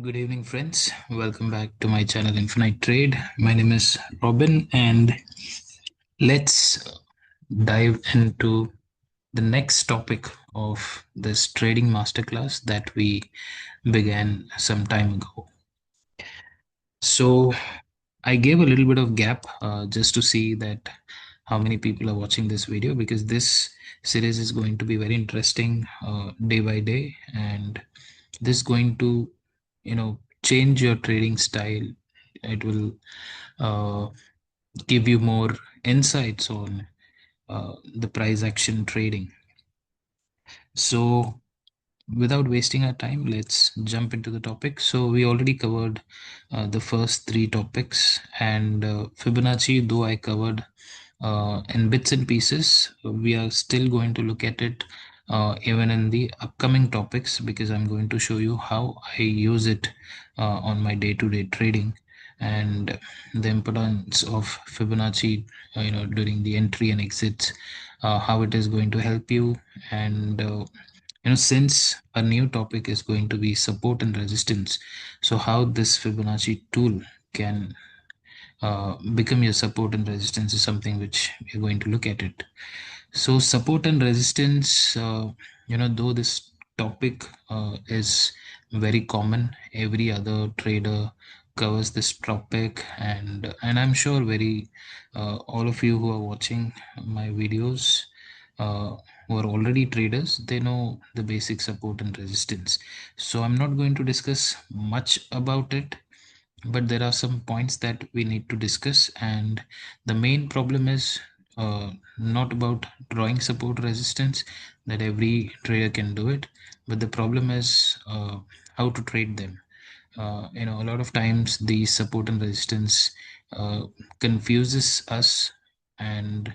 Good evening, friends. Welcome back to my channel Infinite Trade. My name is Robin, and let's dive into the next topic of this trading masterclass that we began some time ago. So, I gave a little bit of gap just to see that how many people are watching this video, because this series is going to be very interesting day by day, and this is going to change your trading style. It will uh, give you more insights on the price action trading. So without wasting our time, let's jump into the topic. So we already covered the first three topics, and Fibonacci, though I covered in bits and pieces, we are still going to look at it even in the upcoming topics, because I'm going to show you how I use it on my day-to-day trading, and the importance of Fibonacci during the entry and exits, how it is going to help you. And since a new topic is going to be support and resistance, so how this Fibonacci tool can become your support and resistance is something which we're going to look at it. So support and resistance, though this topic is very common, every other trader covers this topic, and I'm sure very all of you who are watching my videos who are already traders, they know the basic support and resistance. So I'm not going to discuss much about it, but there are some points that we need to discuss. And the main problem is not about drawing support resistance, that every trader can do it, but the problem is how to trade them. A lot of times the support and resistance confuses us, and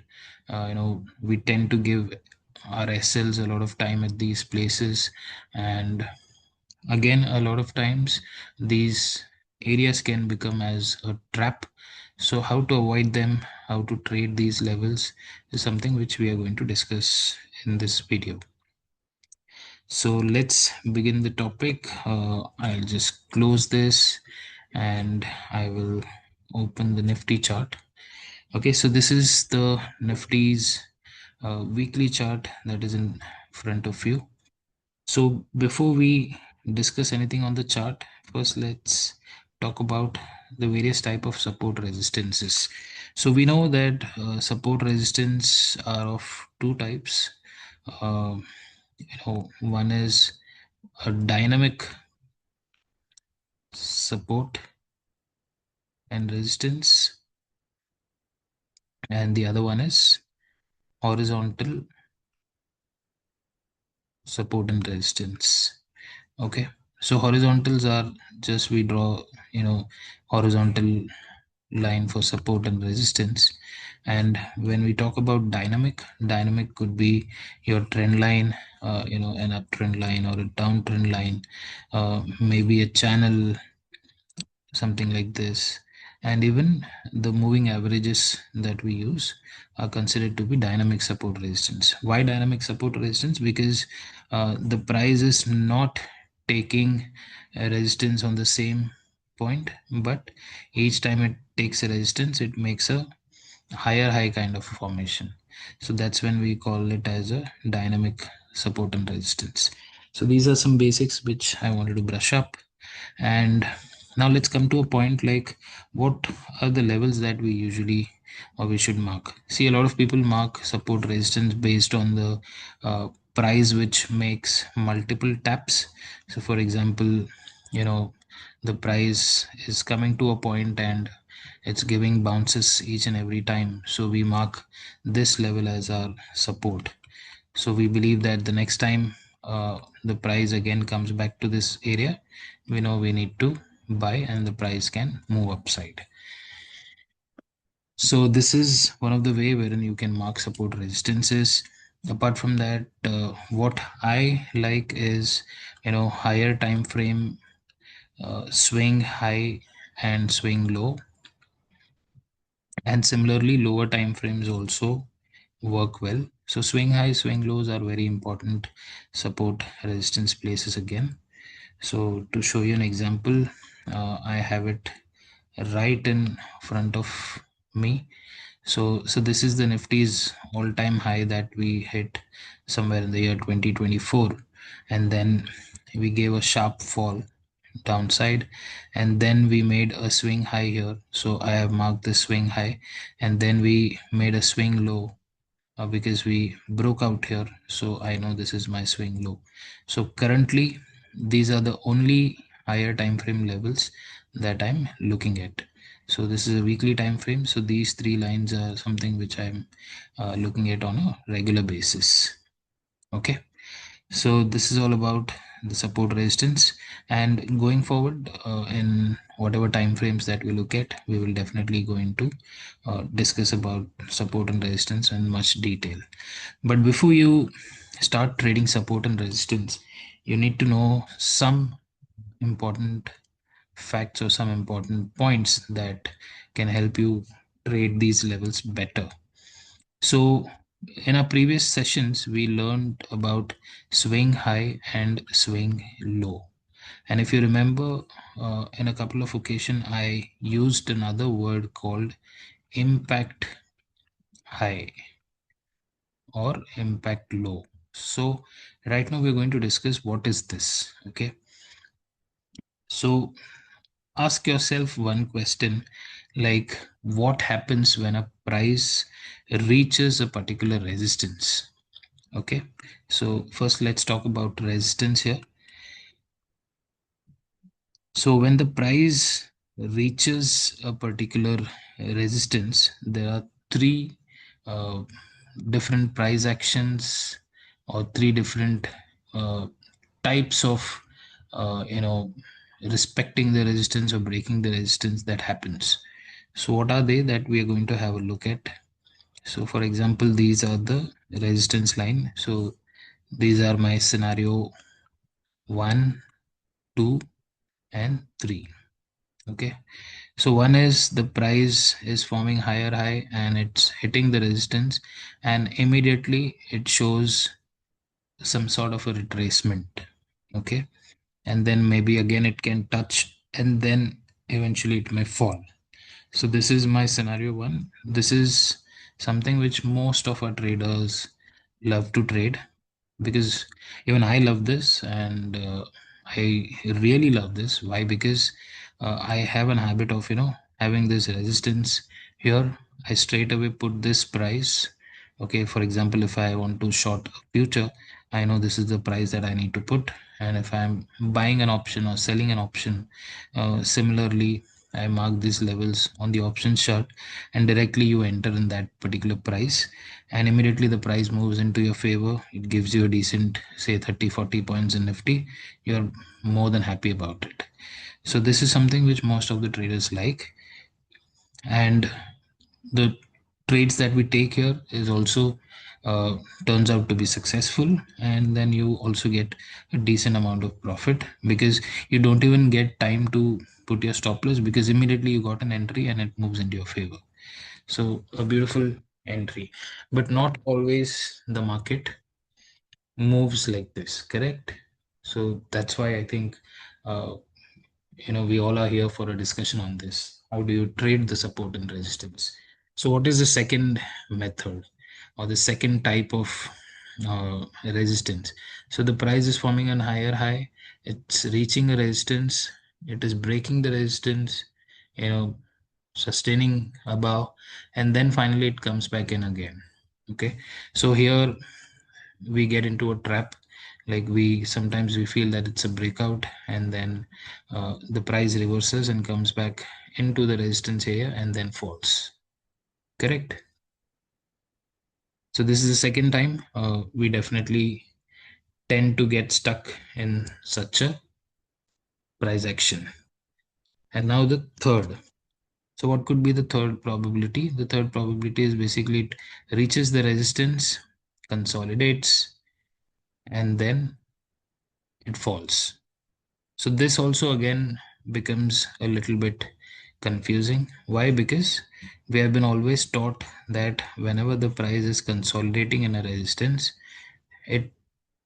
we tend to give our SLs a lot of time at these places, and again a lot of times these areas can become as a trap. So how to avoid them, how to trade these levels, is something which we are going to discuss in this video. So let's begin the topic. I'll just close this and I will open the Nifty chart. Okay, so this is the Nifty's weekly chart that is in front of you. So before we discuss anything on the chart, first let's talk about the various type of support resistances. So we know that support resistance are of two types. One is a dynamic support and resistance, and the other one is horizontal support and resistance. Okay, so horizontals are just we draw horizontal line for support and resistance. And when we talk about dynamic could be your trend line, an uptrend line or a downtrend line, maybe a channel, something like this. And even the moving averages that we use are considered to be dynamic support resistance. Why dynamic support resistance? Because the price is not taking a resistance on the same point, but each time it takes a resistance, it makes a higher high kind of formation. So that's when we call it as a dynamic support and resistance. So these are some basics which I wanted to brush up. And now let's come to a point like, what are the levels that we usually or we should mark? See, a lot of people mark support resistance based on the price which makes multiple taps. So for example, the price is coming to a point and it's giving bounces each and every time, so we mark this level as our support. So we believe that the next time the price again comes back to this area, we know we need to buy and the price can move upside. So this is one of the way wherein you can mark support resistances. Apart from that, what I like is higher time frame, swing high and swing low, and similarly lower time frames also work well. So swing high, swing lows are very important support resistance places again. So to show you an example, I have it right in front of me. So this is the Nifty's all-time high that we hit somewhere in the year 2024, and then we gave a sharp fall downside, and then we made a swing high here. So I have marked the swing high, and then we made a swing low because we broke out here. So I know this is my swing low. So currently these are the only higher time frame levels that I'm looking at. So this is a weekly time frame. So these three lines are something which I'm looking at on a regular basis. Okay. So this is all about the support resistance, and going forward in whatever time frames that we look at, we will definitely going to discuss about support and resistance in much detail. But before you start trading support and resistance, you need to know some important facts or some important points that can help you trade these levels better. So in our previous sessions, we learned about swing high and swing low. And if you remember, in a couple of occasions, I used another word called impact high or impact low. So right now we're going to discuss what is this. Okay. So ask yourself one question, like what happens when a price reaches a particular resistance. Okay, so first let's talk about resistance here. So when the price reaches a particular resistance, there are three uh, different price actions or three different uh, types of respecting the resistance or breaking the resistance that happens. So what are they that we are going to have a look at? So for example, these are the resistance line. So these are my scenario 1, 2 and 3. Okay, so one is the price is forming higher high and it's hitting the resistance, and immediately it shows some sort of a retracement. Okay, and then maybe again it can touch and then eventually it may fall. So this is my scenario 1. This is something which most of our traders love to trade, because even I love this, and I really love this. Why? Because I have an habit of having this resistance here. I straight away put this price. Okay, for example, if I want to short a future, I know this is the price that I need to put. And if I'm buying an option or selling an option, similarly, I mark these levels on the option chart, and directly you enter in that particular price, and immediately the price moves into your favor. It gives you a decent, say 30-40 points in Nifty. You're more than happy about it. So this is something which most of the traders like, and the trades that we take here is also uh, turns out to be successful, and then you also get a decent amount of profit, because you don't even get time to put your stop loss, because immediately you got an entry and it moves into your favor. So a beautiful entry, but not always the market moves like this, correct? So that's why I think uh, we all are here for a discussion on this. How do you trade the support and resistance? So what is the second method or the second type of resistance? So the price is forming a higher high, it's reaching a resistance, it is breaking the resistance, you know sustaining above, and then finally it comes back in again. Okay, so here we get into a trap. Like, we sometimes we feel that it's a breakout, and then the price reverses and comes back into the resistance area and then falls, correct? So this is the second time we definitely tend to get stuck in such a price action. And now the third. So what could be the third probability? The third probability is basically it reaches the resistance, consolidates, and then it falls. So this also again becomes a little bit confusing. Why? Because we have been always taught that whenever the price is consolidating in a resistance, it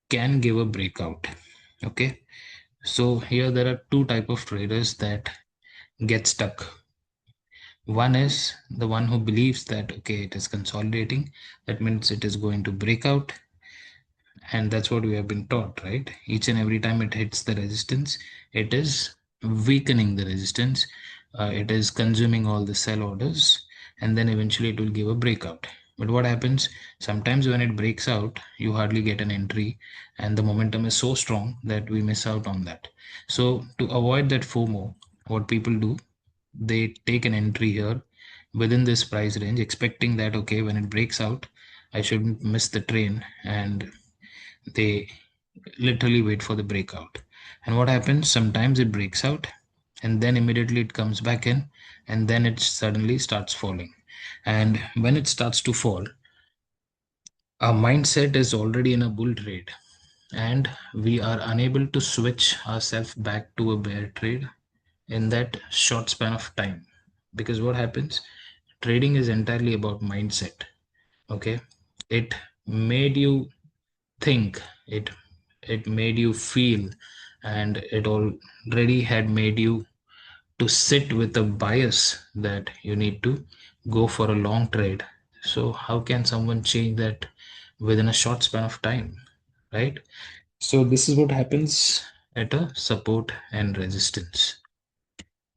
can give a breakout. Okay. So here there are two type of traders that get stuck. One is the one who believes that okay, it is consolidating, that means it is going to break out, and that's what we have been taught, right? Each and every time it hits the resistance, it is weakening the resistance, it is consuming all the sell orders, and then eventually it will give a breakout. But what happens sometimes when it breaks out, you hardly get an entry, and the momentum is so strong that we miss out on that. So to avoid that FOMO, what people do, they take an entry here within this price range, expecting that okay, when it breaks out, I shouldn't miss the train, and they literally wait for the breakout. And what happens sometimes it breaks out, and then immediately it comes back in, and then it suddenly starts falling. And when it starts to fall, our mindset is already in a bull trade, and we are unable to switch ourselves back to a bear trade in that short span of time. Because what happens, trading is entirely about mindset. Okay, it made you think, it made you feel, and it already had made you to sit with a bias that you need to go for a long trade. So how can someone change that within a short span of time, right? So this is what happens at a support and resistance.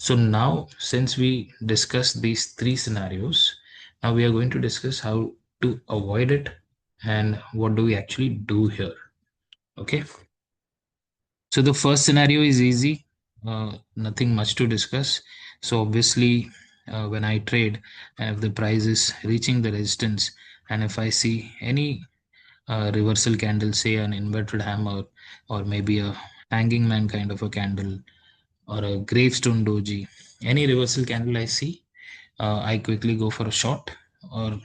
So now, since we discussed these three scenarios, now we are going to discuss how to avoid it and what do we actually do here. Okay. So the first scenario is easy, nothing much to discuss. So obviously, when I trade, and if the price is reaching the resistance, and if I see any reversal candle, say an inverted hammer, or maybe a hanging man kind of a candle, or a gravestone doji, any reversal candle I see, I quickly go for a short. Or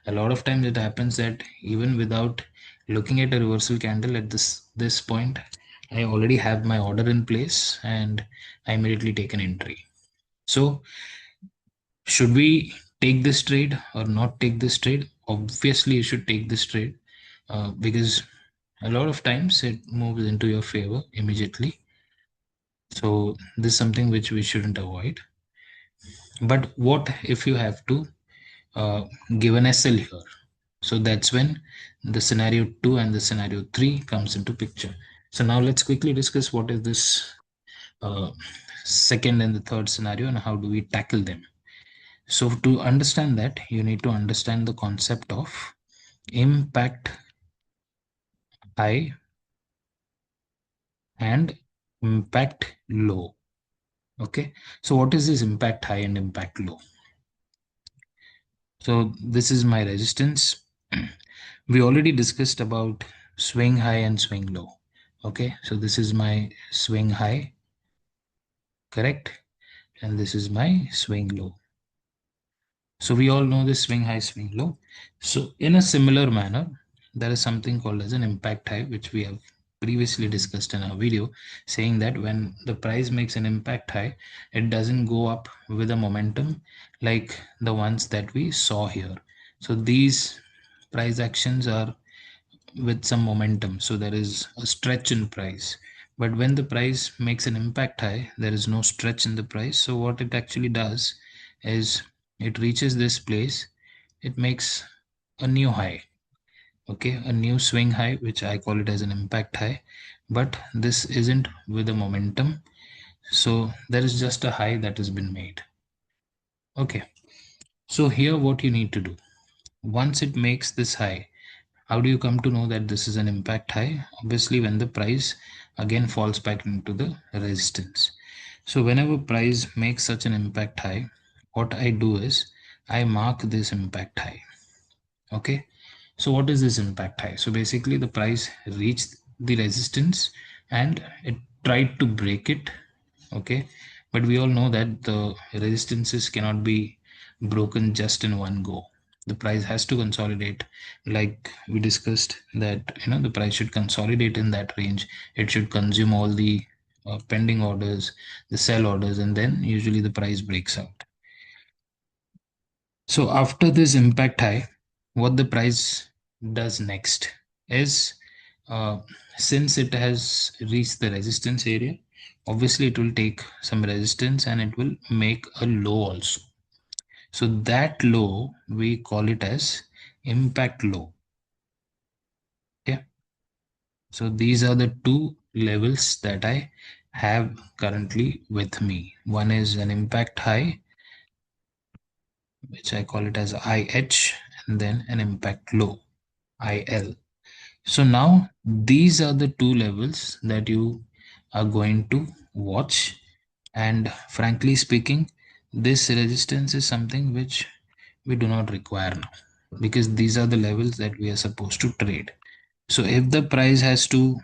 a lot of times it happens that even without looking at a reversal candle at this point, I already have my order in place and I immediately take an entry. So should we take this trade or not take this trade? Obviously, you should take this trade, because a lot of times it moves into your favor immediately. So this is something which we shouldn't avoid. But what if you have to uh, give an SL here? So that's when the scenario 2 and the scenario 3 comes into picture. So now let's quickly discuss what is this uh, second and the third scenario and how do we tackle them. So to understand that, you need to understand the concept of impact high and impact low. Okay, so what is this impact high and impact low? So this is my resistance. We already discussed about swing high and swing low. Okay, so this is my swing high, correct? And this is my swing low. So we all know this swing high, swing low. So in a similar manner, there is something called as an impact high, which we have previously discussed in our video, saying that when the price makes an impact high, it doesn't go up with a momentum like the ones that we saw here. So these price actions are with some momentum. So there is a stretch in price. But when the price makes an impact high, there is no stretch in the price. So what it actually does is it reaches this place, it makes a new high. Okay, a new swing high, which I call it as an impact high. But this isn't with a momentum. So there is just a high that has been made. Okay, so here what you need to do, once it makes this high, how do you come to know that this is an impact high? Obviously, when the price again falls back into the resistance. So whenever price makes such an impact high, what I do is I mark this impact high. Okay. So what is this impact high? So basically the price reached the resistance and it tried to break it. Okay. But we all know that the resistances cannot be broken just in one go. The price has to consolidate, like we discussed that the price should consolidate in that range. It should consume all the pending orders, the sell orders, and then usually the price breaks out. So after this impact high, what the price does next is, uh, since it has reached the resistance area, obviously it will take some resistance and it will make a low also. So that low, we call it as impact low. Okay. So these are the two levels that I have currently with me. One is an impact high, which I call it as IH, and then an impact low, IL. So now these are the two levels that you are going to watch. And frankly speaking, this resistance is something which we do not require now, because these are the levels that we are supposed to trade. So if the price has to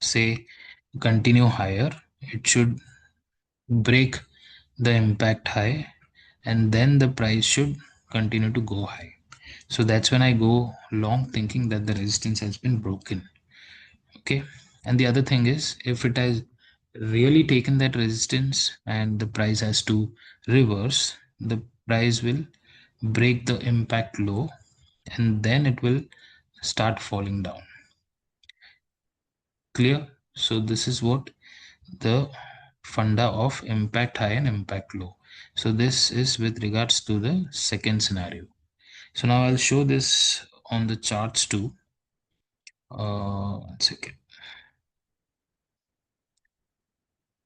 say continue higher, it should break the impact high, and then the price should continue to go high. So that's when I go long, thinking that the resistance has been broken. Okay. And the other thing is, if it has really taken that resistance and the price has to reverse, the price will break the impact low and then it will start falling down. Clear? So this is what the funda of impact high and impact low. So this is with regards to the second scenario. So now I'll show this on the charts too. One second.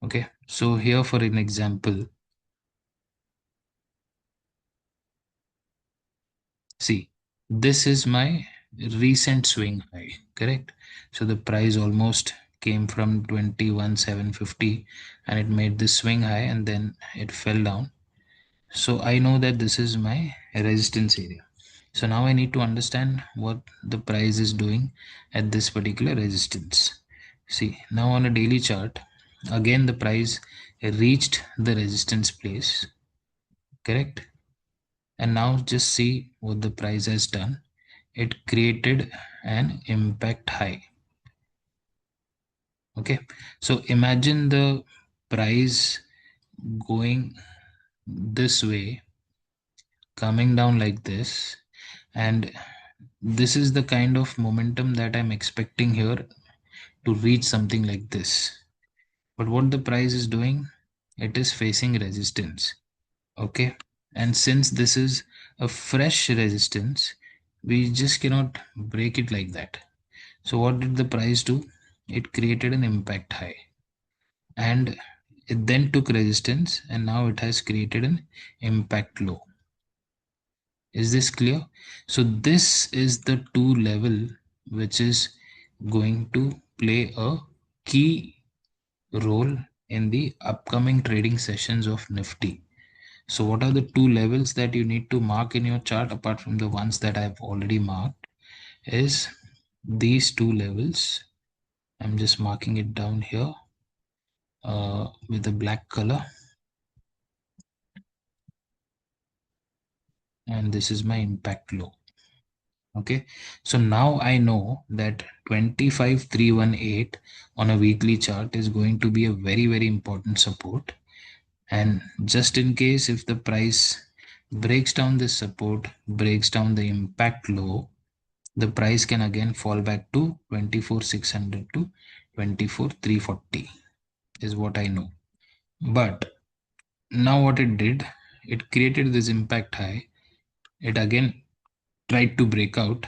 Okay, so here for an example, see, this is my recent swing high, correct? So the price almost came from 21,750 and it made this swing high and then it fell down. So I know that this is my resistance area. So now I need to understand what the price is doing at this particular resistance. See, now on a daily chart, again the price reached the resistance place, correct? And now just see what the price has done. It created an impact high. Okay, so imagine the price going this way, coming down like this, and this is the kind of momentum that I'm expecting here to reach something like this. But what the price is doing, it is facing resistance. Okay, and since this is a fresh resistance, we just cannot break it like that. So what did the price do? It created an impact high and it then took resistance and now it has created an impact low. Is this clear? So this is the two level which is going to play a key role in the upcoming trading sessions of Nifty. So what are the two levels that you need to mark in your chart apart from the ones that I've already marked? Is these two levels. I'm just marking it down here with a black color, and this is my impact low. Okay, so now I know that 25,318 on a weekly chart is going to be a very important support. And just in case if the price breaks down this support, breaks down the impact low, the price can again fall back to 24,600 to 24,340 is what I know. But now what it did, it created this impact high. It again tried to break out.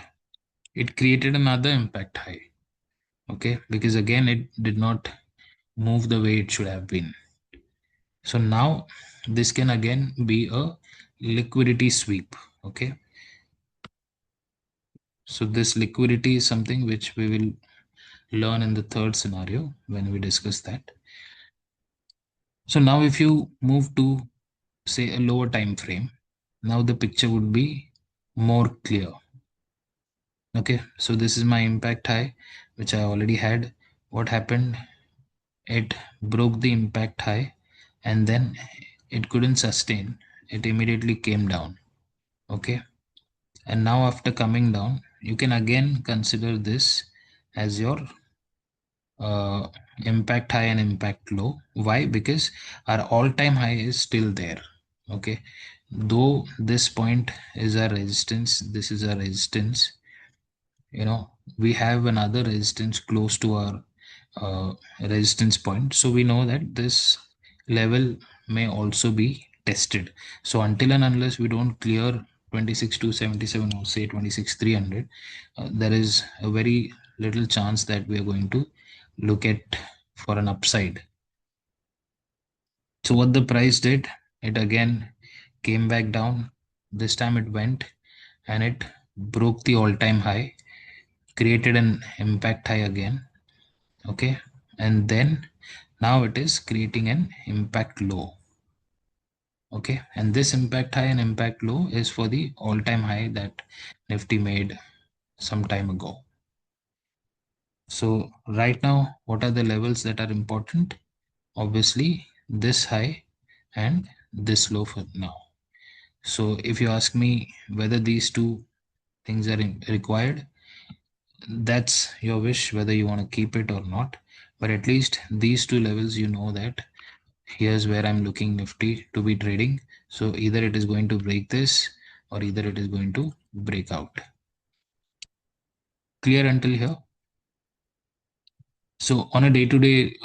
It created another impact high. Okay, because again it did not move the way it should have been. So now this can again be a liquidity sweep. Okay, so this liquidity is something which we will learn in the third scenario when we discuss that. So now if you move to say a lower time frame, now the picture would be more clear. Okay, so this is my impact high which I already had. What happened? It broke the impact high and then it couldn't sustain. It immediately came down. Okay, and now after coming down, you can again consider this as your uh, impact high and impact low. Why? Because our all-time high is still there. Okay, though this point is a resistance, this is a resistance, we have another resistance close to our resistance point. So we know that this level may also be tested. So until and unless we don't clear 26,277 or say 26,300, there is a very little chance that we are going to look at for an upside. So what the price did, it again came back down. This time it went and it broke the all-time high, created an impact high again. Okay, and then now it is creating an impact low. Okay, and this impact high and impact low is for the all-time high that Nifty made some time ago. So right now, what are the levels that are important? Obviously this high and this low for now. So if you ask me whether these two things are required, that's your wish whether you want to keep it or not. But at least these two levels, you know that here's where I'm looking Nifty to be trading. So either it is going to break this or either it is going to break out. Clear until here? So on a day-to-day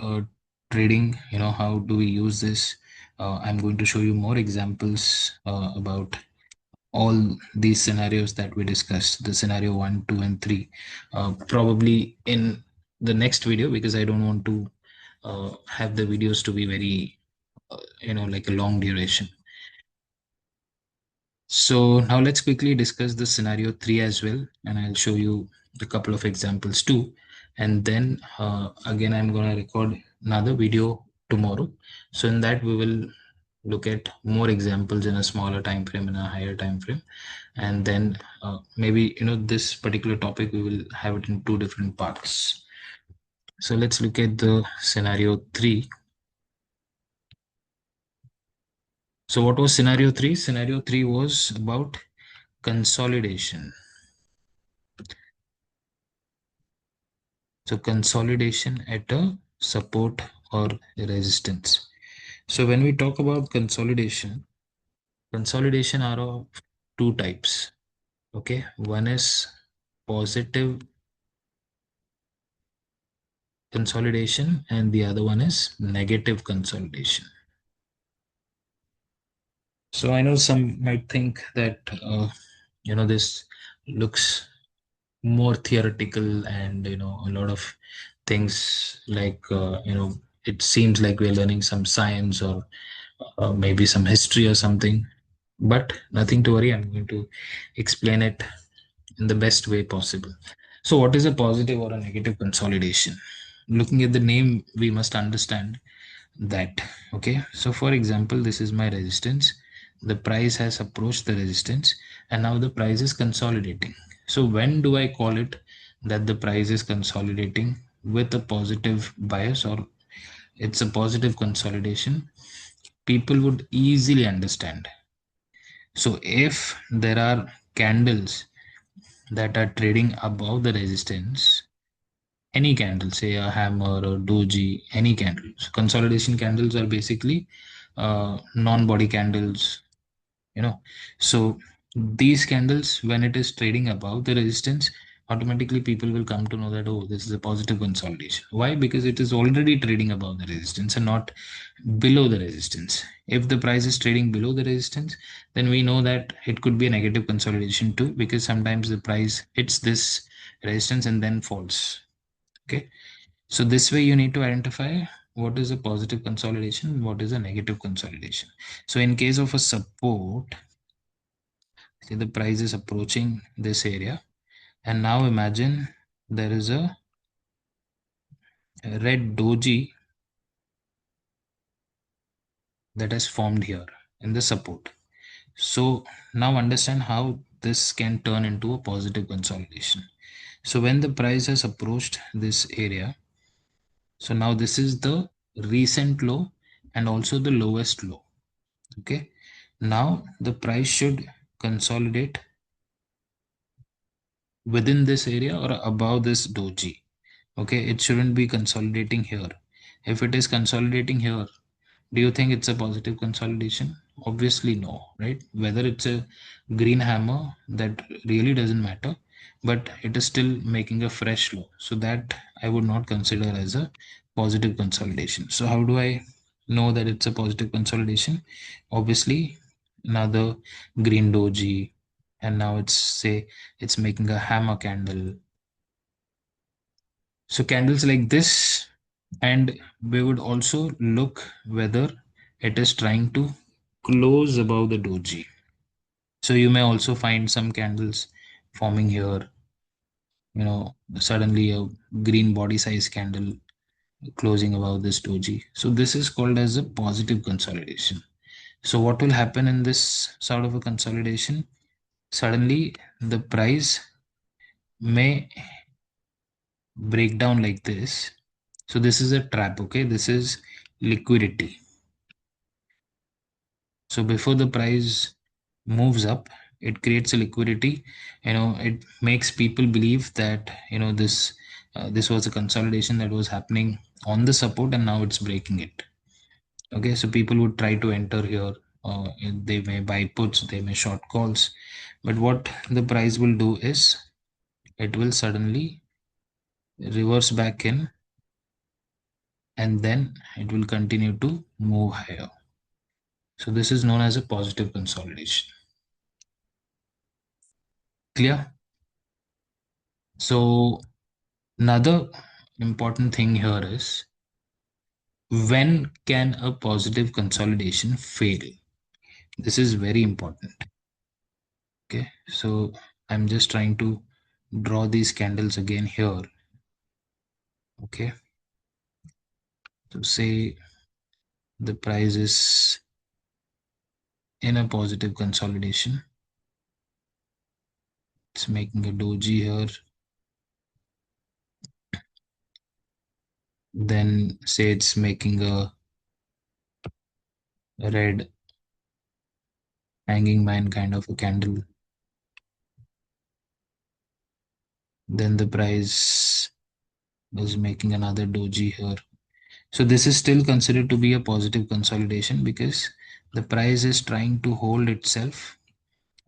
trading, how do we use this? I'm going to show you more examples about all these scenarios that we discussed, the scenario 1, 2, and 3, probably in the next video, because I don't want to have the videos to be very, like a long duration. So now let's quickly discuss the scenario 3 as well, and I'll show you a couple of examples too. And then again, I'm going to record another video tomorrow. So in that, we will look at more examples in a smaller time frame and a higher time frame. And then maybe, this particular topic, we will have it in two different parts. So let's look at the scenario 3. So what was scenario 3? Scenario 3 was about consolidation. So consolidation at a support or resistance. So when we talk about consolidation are of two types. Okay, one is positive consolidation and the other one is negative consolidation. So I know some might think that this looks more theoretical and a lot of things like it seems like we're learning some science or maybe some history or something, but nothing to worry. I'm going to explain it in the best way possible. So what is a positive or a negative consolidation? Looking at the name, we must understand that. Okay, so for example, this is my resistance. The price has approached the resistance and now the price is consolidating. So when do I call it that the price is consolidating with a positive bias, or it's a positive consolidation? People would easily understand. So if there are candles that are trading above the resistance, any candle, say a hammer or doji, any candles. Consolidation candles are basically non-body candles, So these candles, when it is trading above the resistance, automatically people will come to know that, oh, this is a positive consolidation. Why? Because it is already trading above the resistance and not below the resistance. If the price is trading below the resistance, then we know that it could be a negative consolidation too, because sometimes the price hits this resistance and then falls. Okay, so this way you need to identify what is a positive consolidation and what is a negative consolidation. So in case of a support, see, the price is approaching this area, and now imagine there is a red doji that has formed here in the support. So now understand how this can turn into a positive consolidation. So when the price has approached this area, so now this is the recent low and also the lowest low. Okay, now the price should consolidate within this area or above this doji. Okay, it shouldn't be consolidating here. If it is consolidating here, do you think it's a positive consolidation? Obviously no, right? Whether it's a green hammer, that really doesn't matter. but it is still making a fresh low. So that I would not consider as a positive consolidation. So how do I know that it's a positive consolidation? Obviously, another green doji, and now it's say it's making a hammer candle. So candles like this, and we would also look whether it is trying to close above the doji. So you may also find some candles forming here, suddenly a green body size candle closing above this doji. So this is called as a positive consolidation. So what will happen in this sort of a consolidation? Suddenly the price may break down like this. So this is a trap, okay? This is liquidity. So before the price moves up, it creates a liquidity. It makes people believe that this was a consolidation that was happening on the support, and now it's breaking it. Okay, so people would try to enter here. They may buy puts, they may short calls, but what the price will do is it will suddenly reverse back in, and then it will continue to move higher. So this is known as a positive consolidation. Clear? So another important thing here is, when can a positive consolidation fail? This is very important. Okay, so I'm just trying to draw these candles again here. Okay, so say the price is in a positive consolidation. It's making a doji here. Then say it's making a red hanging man kind of a candle. Then the price is making another doji here. So this is still considered to be a positive consolidation because the price is trying to hold itself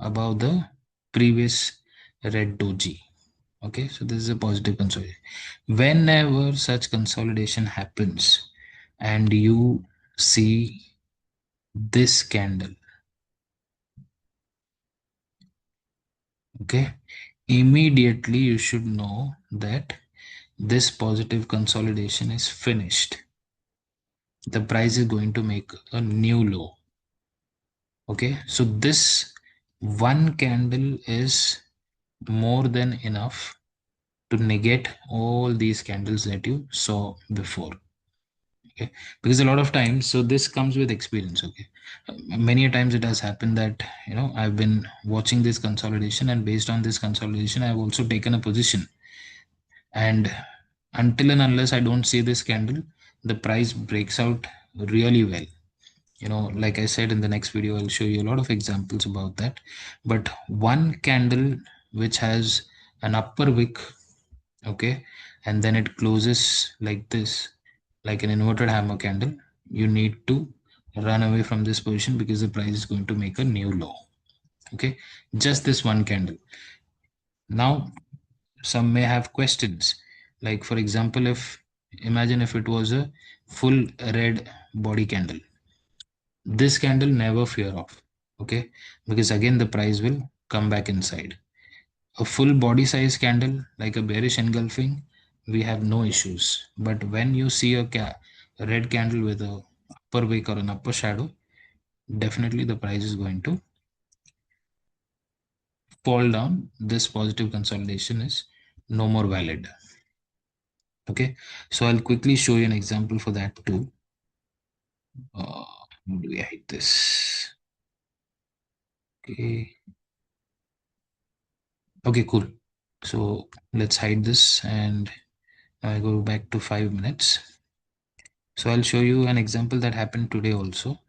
above the previous red doji. Okay, so this is a positive consolidation. Whenever such consolidation happens and you see this candle, okay, immediately you should know that this positive consolidation is finished. The price is going to make a new low. Okay, so this one candle is more than enough to negate all these candles that you saw before. Okay, because a lot of times, so this comes with experience. Okay, many times it has happened that I've been watching this consolidation, and based on this consolidation I've also taken a position, and until and unless I don't see this candle, the price breaks out really well. Like I said, in the next video I'll show you a lot of examples about that. But one candle which has an upper wick, okay, and then it closes like this, like an inverted hammer candle, you need to run away from this position because the price is going to make a new low. Okay, just this one candle. Now some may have questions, like for example, if imagine if it was a full red body candle, this candle never fear off. Okay, because again the price will come back inside. A full body size candle like a bearish engulfing, we have no issues. But when you see a red candle with a upper wick or an upper shadow, definitely the price is going to fall down. This positive consolidation is no more valid. Okay, so I'll quickly show you an example for that too. How do we hide this? Okay, okay, cool. So let's hide this, and I go back to 5 minutes. So I'll show you an example that happened today also.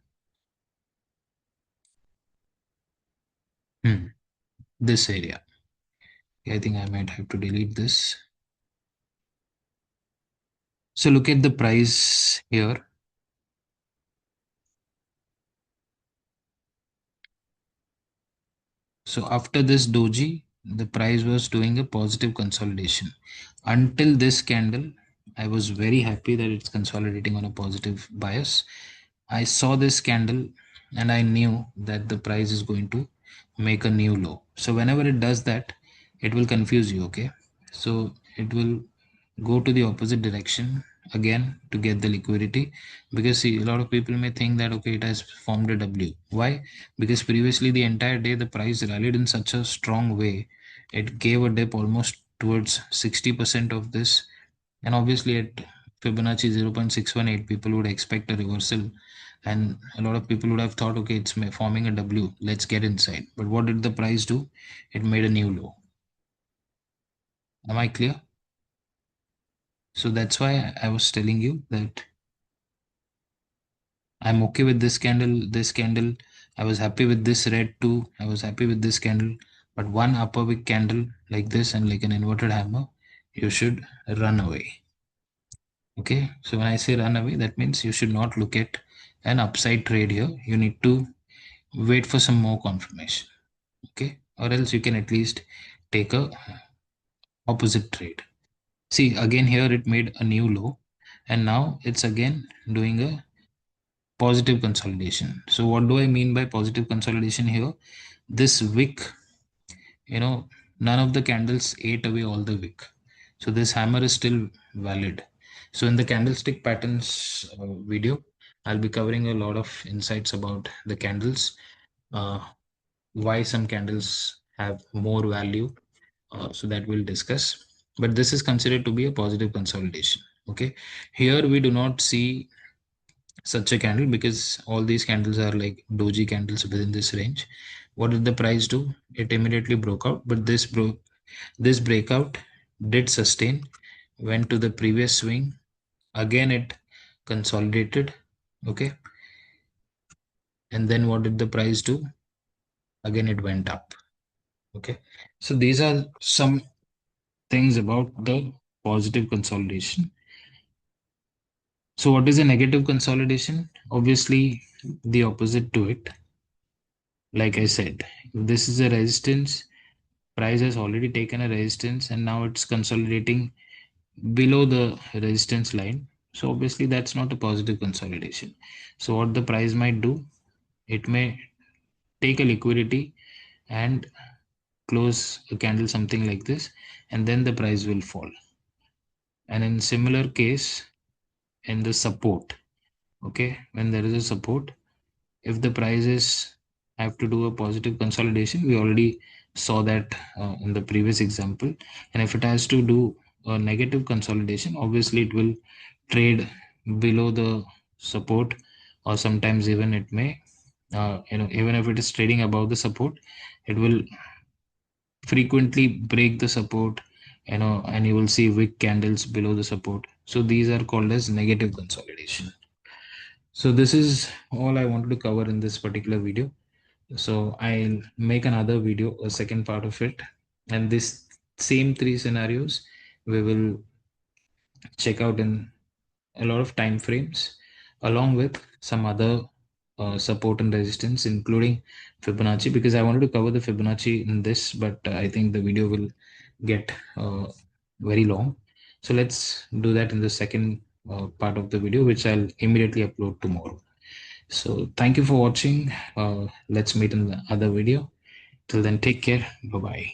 This area. I think I might have to delete this. So look at the price here. So after this doji, the price was doing a positive consolidation. Until this candle, I was very happy that it's consolidating on a positive bias. I saw this candle and I knew that the price is going to make a new low. So whenever it does that, it will confuse you, okay? So it will go to the opposite direction again to get the liquidity, because see, a lot of people may think that okay, it has formed a W. Why? Because previously the entire day the price rallied in such a strong way, it gave a dip almost towards 60% of this, and obviously at Fibonacci 0.618 people would expect a reversal, and a lot of people would have thought okay, it's forming a W, let's get inside. But what did the price do? It made a new low. Am I clear? So that's why I was telling you that I'm okay with this candle, this candle. I was happy with this red too. I was happy with this candle. But one upper wick candle like this and like an inverted hammer, you should run away. Okay. So when I say run away, that means you should not look at an upside trade here. You need to wait for some more confirmation. Okay. Or else you can at least take a opposite trade. See, again here it made a new low and now it's again doing a positive consolidation. So what do I mean by positive consolidation here? This wick, none of the candles ate away all the wick. So this hammer is still valid. So in the candlestick patterns video, I'll be covering a lot of insights about the candles, uh, why some candles have more value. So that we'll discuss. But this is considered to be a positive consolidation. Okay. Here we do not see such a candle because all these candles are like doji candles within this range. What did the price do? It immediately broke out, but this breakout did sustain, went to the previous swing, again it consolidated, okay, and then what did the price do? Again it went up, okay. So these are some things about the positive consolidation. So what is a negative consolidation? Obviously the opposite to it. Like I said, this is a resistance. Price has already taken a resistance and now it's consolidating below the resistance line. So obviously that's not a positive consolidation. So what the price might do, it may take a liquidity and close a candle something like this, and then the price will fall. And in similar case, in the support, okay, when there is a support, if the prices have to do a positive consolidation, we already saw that in the previous example, and if it has to do a negative consolidation, obviously it will trade below the support, or sometimes even it may even if it is trading above the support, it will frequently break the support, and you will see wick candles below the support. So these are called as negative consolidation. So this is all I wanted to cover in this particular video. So I'll make another video, a second part of it, and this same three scenarios we will check out in a lot of time frames, along with some other support and resistance, including Fibonacci, because I wanted to cover the Fibonacci in this, but I think the video will get very long. So let's do that in the second part of the video, which I'll immediately upload tomorrow. So thank you for watching. Let's meet in the other video. Till then, take care. Bye bye.